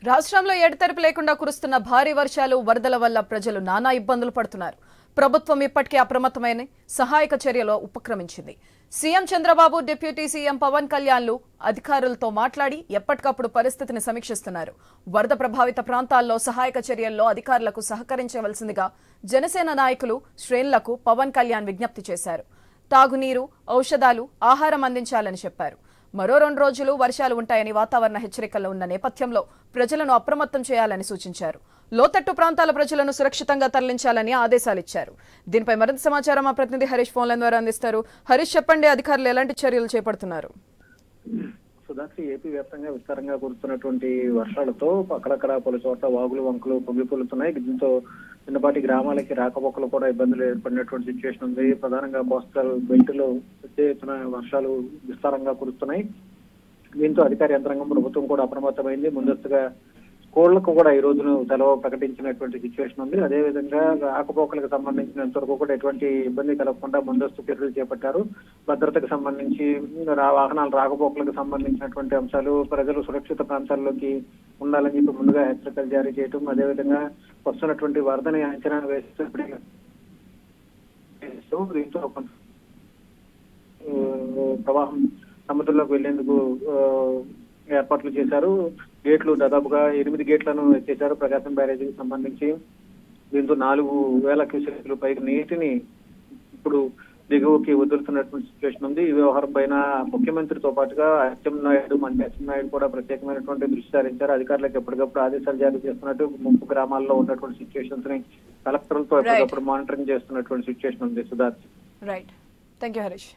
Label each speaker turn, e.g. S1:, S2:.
S1: రాష్ట్రంలో ఎడతెరిపి లేకుండా కురుస్తున్న భారీ వర్షాలు వరదల వల్ల ప్రజలు నానా ఇబ్బందులు పడుతున్నారు. ప్రభుత్వం ఇప్పటికే అప్రమత్తమైన సహాయక చర్యలో ఉపక్రమించింది. CM Chandrababu, deputy CM Pawan కళ్యాణ్లు అధికారులతో మాట్లాడి ఎప్పటికప్పుడు పరిస్థితిని సమీక్షిస్తున్నారు. వరద ప్రభావిత ప్రాంతాల్లో సహాయక చర్యల్లో అధికారులకు సహకరించవలసిందిగా జనసేన నాయకులు శ్రేణులకు పవన్ కళ్యాణ్ విజ్ఞప్తి చేశారు. తాగునీరు, ఔషధాలు, ఆహారం అందించాలని చెప్పారు. మరో 2 రోజులు వర్షాలు ఉంటాయని వాతావరణ హెచ్చరికల్లో ఉన్న నేపథ్యంలో ప్రజలను అప్రమత్తం చేయాలని సూచించారు. లోతట్టు ప్రాంతాల ప్రజలను సురక్షితంగా తరలించాలని ఆదేశాలిచ్చారు. దీనిపై మరింత సమాచారం మా ప్రతినిధి హరీష్ ఫోన్ లైన్ ద్వారా అందిస్తారు. హరీష్, చెప్పండి, అధికారులు ఎలాంటి చర్యలు చేపడుతున్నారు?
S2: సుధాక్షి, ఏపీ వ్యాప్తంగా విస్తారంగా కురుస్తున్నటువంటి వర్షాలతో అక్కడక్కడ పలు చోట్ల వాగులు, వంకలు పొంగిపొలుతున్నాయి. దీంతో చిన్నపాటి గ్రామాలకి రాకపోకలు కూడా ఇబ్బందులు ఏర్పడినటువంటి సిచ్యువేషన్ ఉంది. ప్రధానంగా కోస్టల్ బెల్ట్ లో పెద్ద ఎత్తున వర్షాలు విస్తారంగా కురుస్తున్నాయి. దీంతో అధికార యంత్రాంగం, ప్రభుత్వం కూడా అప్రమత్తమైంది. ముందస్తుగా స్కూళ్లకు కూడా ఈ రోజును సెలవు ప్రకటించినటువంటి సిచ్యువేషన్ ఉంది. అదేవిధంగా రాకపోకలకు సంబంధించినంత వరకు కూడా ఎటువంటి ఇబ్బంది కలగకుండా ముందస్తు చర్యలు చేపట్టారు. భద్రతకు సంబంధించి వాహనాల రాకపోకలకు సంబంధించినటువంటి అంశాలు, ప్రజలు సురక్షిత ప్రాంతాల్లోకి ఉండాలని చెప్పి ముందుగా హెచ్చరికలు జారీ చేయటం, అదేవిధంగా వస్తున్నటువంటి వరదని అంచనా వేస్తూ దీంతో ప్రవాహం సముద్రంలోకి వెళ్లేందుకు ఏర్పాట్లు చేశారు. గేట్లు దాదాపుగా 8 గేట్లను ఎత్తేశారు ప్రకాశం బ్యారేజీకి సంబంధించి. దీంతో 4,000 క్యూసెక్ల పైకి నీటిని ఇప్పుడు దిగువకి వదులుతున్నటువంటి సిచ్యువేషన్ ఉంది. ఈ వ్యవహారం పైన ముఖ్యమంత్రితో పాటుగా అచ్చెన్నాయుడు కూడా ప్రత్యేకమైనటువంటి దృష్టి సారించారు. అధికారులకు ఎప్పటికప్పుడు ఆదేశాలు జారీ చేస్తున్నట్టు ముంపు గ్రామాల్లో ఉన్నటువంటి సిచ్యువేషన్స్ ని కలెక్టర్లతో ఎప్పటికప్పుడు మానిటరింగ్ చేస్తున్నటువంటి సిచ్యువేషన్ ఉంది. Sudhar,
S1: right. Thank you Harish.